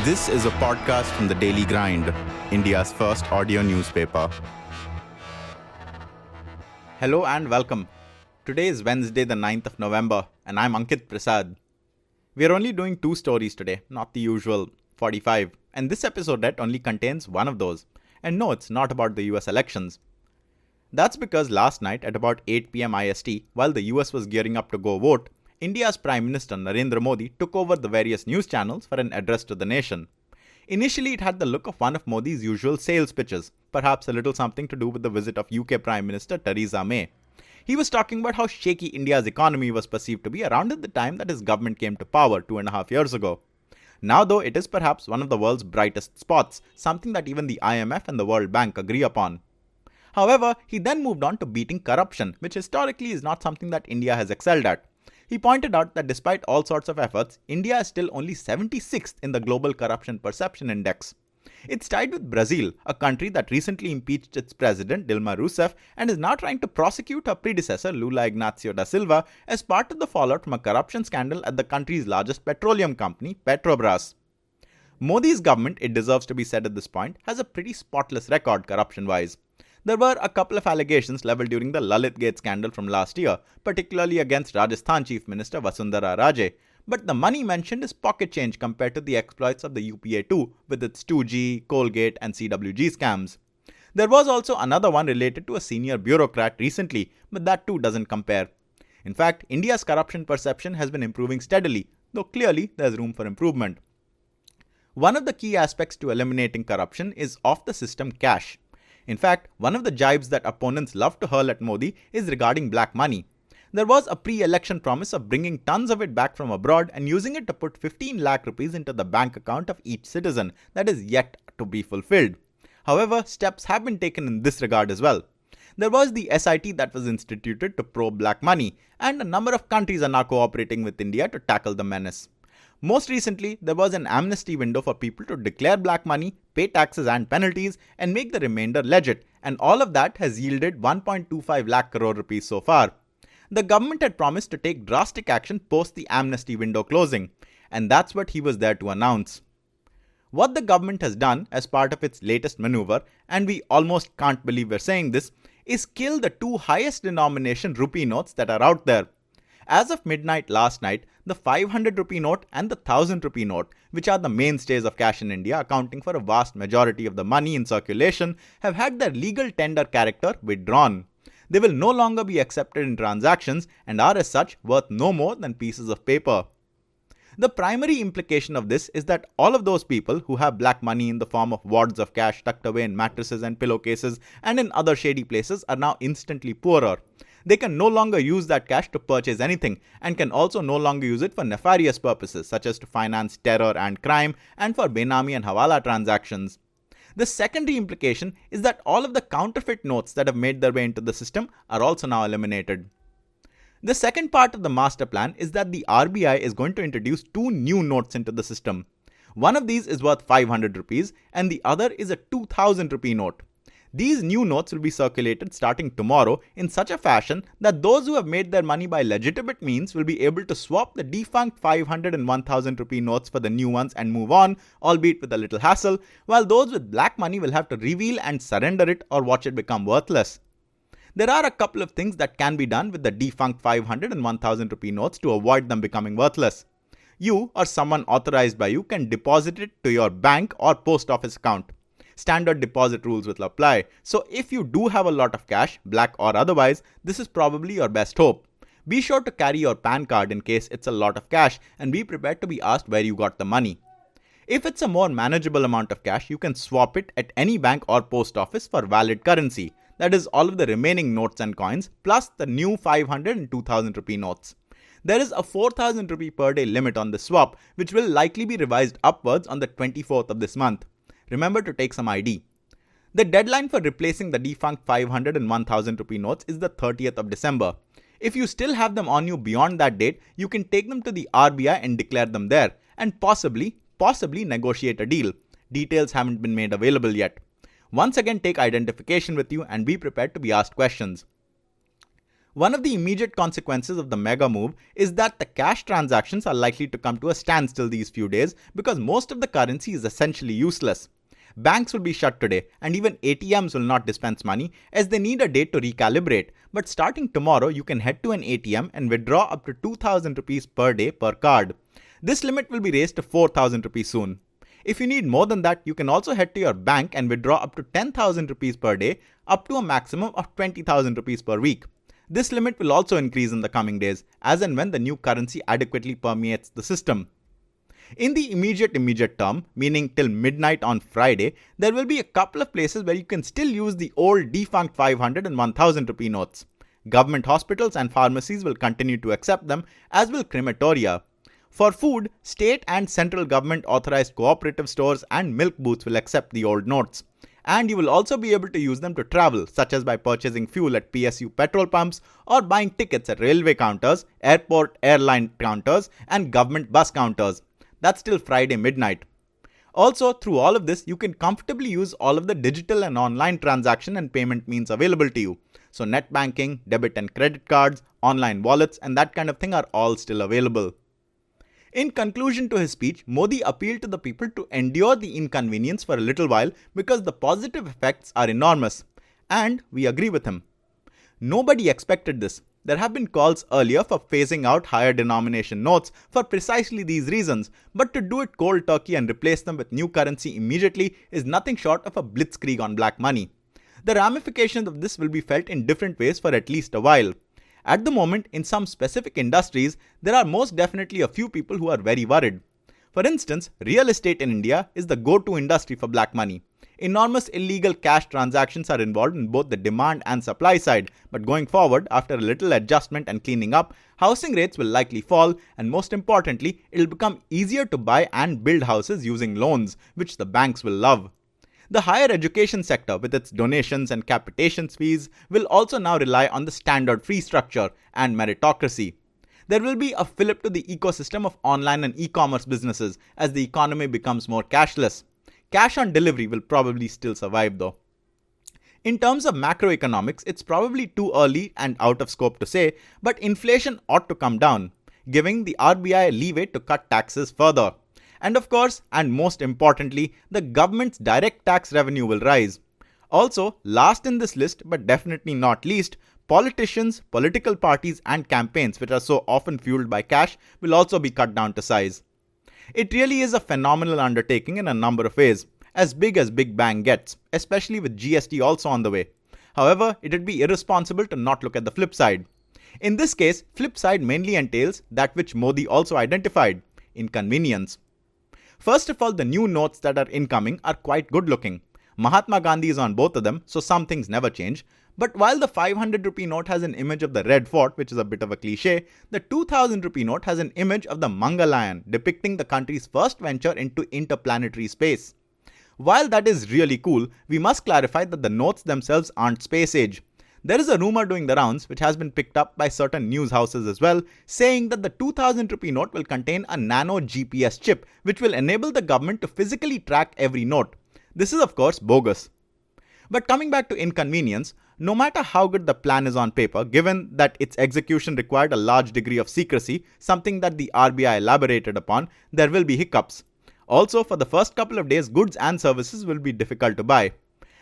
This is a podcast from the Daily Grind, India's first audio newspaper. Hello and welcome. Today is Wednesday, the 9th of November, and I'm Ankit Prasad. We are only doing 2 stories today, not the usual 45, and this episode only contains one of those. And no, it's not about the US elections. That's because last night at about 8 pm IST, while the US was gearing up to go vote, India's Prime Minister Narendra Modi took over the various news channels for an address to the nation. Initially, it had the look of one of Modi's usual sales pitches, perhaps a little something to do with the visit of UK Prime Minister Theresa May. He was talking about how shaky India's economy was perceived to be around at the time that his government came to power 2.5 years ago. Now though, it is perhaps one of the world's brightest spots, something that even the IMF and the World Bank agree upon. However, he then moved on to beating corruption, which historically is not something that India has excelled at. He pointed out that despite all sorts of efforts, India is still only 76th in the Global Corruption Perception Index. It's tied with Brazil, a country that recently impeached its president Dilma Rousseff and is now trying to prosecute her predecessor Lula Ignacio da Silva as part of the fallout from a corruption scandal at the country's largest petroleum company, Petrobras. Modi's government, it deserves to be said at this point, has a pretty spotless record corruption-wise. There were a couple of allegations leveled during the Lalit Gate scandal from last year, particularly against Rajasthan Chief Minister Vasundhara Raje, but the money mentioned is pocket change compared to the exploits of the UPA 2 with its 2G, Colgate and CWG scams. There was also another one related to a senior bureaucrat recently, but that too doesn't compare. In fact, India's corruption perception has been improving steadily, though clearly there's room for improvement. One of the key aspects to eliminating corruption is off-the-system cash. In fact, one of the jibes that opponents love to hurl at Modi is regarding black money. There was a pre-election promise of bringing tons of it back from abroad and using it to put 15 lakh rupees into the bank account of each citizen that is yet to be fulfilled. However, steps have been taken in this regard as well. There was the SIT that was instituted to probe black money, and a number of countries are now cooperating with India to tackle the menace. Most recently, there was an amnesty window for people to declare black money, pay taxes and penalties, and make the remainder legit, and all of that has yielded 1.25 lakh crore rupees so far. The government had promised to take drastic action post the amnesty window closing, and that's what he was there to announce. What the government has done as part of its latest maneuver, and we almost can't believe we're saying this, is kill the 2 highest denomination rupee notes that are out there. As of midnight last night, the 500 rupee note and the 1000 rupee note, which are the mainstays of cash in India, accounting for a vast majority of the money in circulation, have had their legal tender character withdrawn. They will no longer be accepted in transactions and are as such worth no more than pieces of paper. The primary implication of this is that all of those people who have black money in the form of wads of cash tucked away in mattresses and pillowcases and in other shady places are now instantly poorer. They can no longer use that cash to purchase anything and can also no longer use it for nefarious purposes such as to finance terror and crime and for Benami and Hawala transactions. The secondary implication is that all of the counterfeit notes that have made their way into the system are also now eliminated. The second part of the master plan is that the RBI is going to introduce 2 new notes into the system. One of these is worth 500 rupees and the other is a 2000 rupee note. These new notes will be circulated starting tomorrow in such a fashion that those who have made their money by legitimate means will be able to swap the defunct 500 and 1000 rupee notes for the new ones and move on, albeit with a little hassle, while those with black money will have to reveal and surrender it or watch it become worthless. There are a couple of things that can be done with the defunct 500 and 1000 rupee notes to avoid them becoming worthless. You or someone authorized by you can deposit it to your bank or post office account. Standard deposit rules will apply. So if you do have a lot of cash, black or otherwise, this is probably your best hope. Be sure to carry your PAN card in case it's a lot of cash and be prepared to be asked where you got the money. If it's a more manageable amount of cash, you can swap it at any bank or post office for valid currency. That is all of the remaining notes and coins plus the new 500 and 2000 rupee notes. There is a 4000 rupee per day limit on the swap, which will likely be revised upwards on the 24th of this month. Remember to take some ID. The deadline for replacing the defunct 500 and 1000 rupee notes is the 30th of December. If you still have them on you beyond that date, you can take them to the RBI and declare them there and possibly negotiate a deal. Details haven't been made available yet. Once again, take identification with you and be prepared to be asked questions. One of the immediate consequences of the mega move is that the cash transactions are likely to come to a standstill these few days because most of the currency is essentially useless. Banks will be shut today, and even ATMs will not dispense money as they need a day to recalibrate. But starting tomorrow, you can head to an ATM and withdraw up to 2,000 rupees per day per card. This limit will be raised to 4,000 rupees soon. If you need more than that, you can also head to your bank and withdraw up to 10,000 rupees per day, up to a maximum of 20,000 rupees per week. This limit will also increase in the coming days, as and when the new currency adequately permeates the system. In the immediate term, meaning till midnight on Friday, there will be a couple of places where you can still use the old defunct 500 and 1000 rupee notes. Government hospitals and pharmacies will continue to accept them, as will crematoria. For food, state and central government authorized cooperative stores and milk booths will accept the old notes. And you will also be able to use them to travel, such as by purchasing fuel at PSU petrol pumps or buying tickets at railway counters, airport airline counters, and government bus counters. That's till Friday midnight. Also, through all of this, you can comfortably use all of the digital and online transaction and payment means available to you. So net banking, debit and credit cards, online wallets, and that kind of thing are all still available. In conclusion to his speech, Modi appealed to the people to endure the inconvenience for a little while because the positive effects are enormous. And we agree with him. Nobody expected this. There have been calls earlier for phasing out higher denomination notes for precisely these reasons, but to do it cold turkey and replace them with new currency immediately is nothing short of a blitzkrieg on black money. The ramifications of this will be felt in different ways for at least a while. At the moment, in some specific industries, there are most definitely a few people who are very worried. For instance, real estate in India is the go-to industry for black money. Enormous illegal cash transactions are involved in both the demand and supply side, but going forward, after a little adjustment and cleaning up, housing rates will likely fall, and most importantly, it will become easier to buy and build houses using loans, which the banks will love. The higher education sector, with its donations and capitation fees, will also now rely on the standard fee structure and meritocracy. There will be a fillip to the ecosystem of online and e-commerce businesses as the economy becomes more cashless. Cash on delivery will probably still survive though. In terms of macroeconomics, it's probably too early and out of scope to say, but inflation ought to come down, giving the RBI leeway to cut taxes further. And of course, and most importantly, the government's direct tax revenue will rise. Also, last in this list, but definitely not least, politicians, political parties, and campaigns, which are so often fueled by cash, will also be cut down to size. It really is a phenomenal undertaking in a number of ways, as Big Bang gets, especially with GST also on the way. However, it would be irresponsible to not look at the flip side. In this case, flip side mainly entails that which Modi also identified, inconvenience. First of all, the new notes that are incoming are quite good looking. Mahatma Gandhi is on both of them, so some things never change. But while the 500 rupee note has an image of the Red Fort, which is a bit of a cliche, the 2000 rupee note has an image of the Mangalayan, depicting the country's first venture into interplanetary space. While that is really cool, we must clarify that the notes themselves aren't space age. There is a rumor doing the rounds, which has been picked up by certain news houses as well, saying that the 2000 rupee note will contain a nano GPS chip, which will enable the government to physically track every note. This is of course bogus. But coming back to inconvenience, no matter how good the plan is on paper, given that its execution required a large degree of secrecy, something that the RBI elaborated upon, there will be hiccups. Also, for the first couple of days, goods and services will be difficult to buy.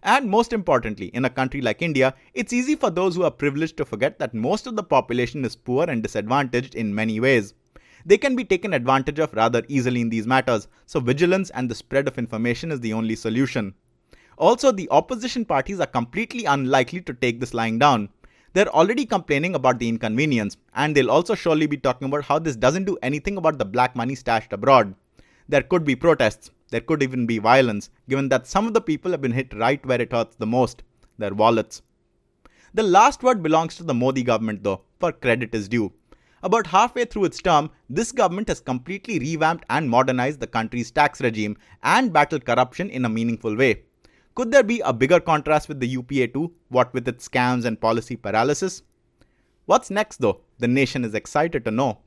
And most importantly, in a country like India, it's easy for those who are privileged to forget that most of the population is poor and disadvantaged in many ways. They can be taken advantage of rather easily in these matters, so vigilance and the spread of information is the only solution. Also, the opposition parties are completely unlikely to take this lying down. They're already complaining about the inconvenience, and they'll also surely be talking about how this doesn't do anything about the black money stashed abroad. There could be protests, there could even be violence, given that some of the people have been hit right where it hurts the most, their wallets. The last word belongs to the Modi government though, for credit is due. About halfway through its term, this government has completely revamped and modernized the country's tax regime and battled corruption in a meaningful way. Could there be a bigger contrast with the UPA too, what with its scams and policy paralysis? What's next though? The nation is excited to know.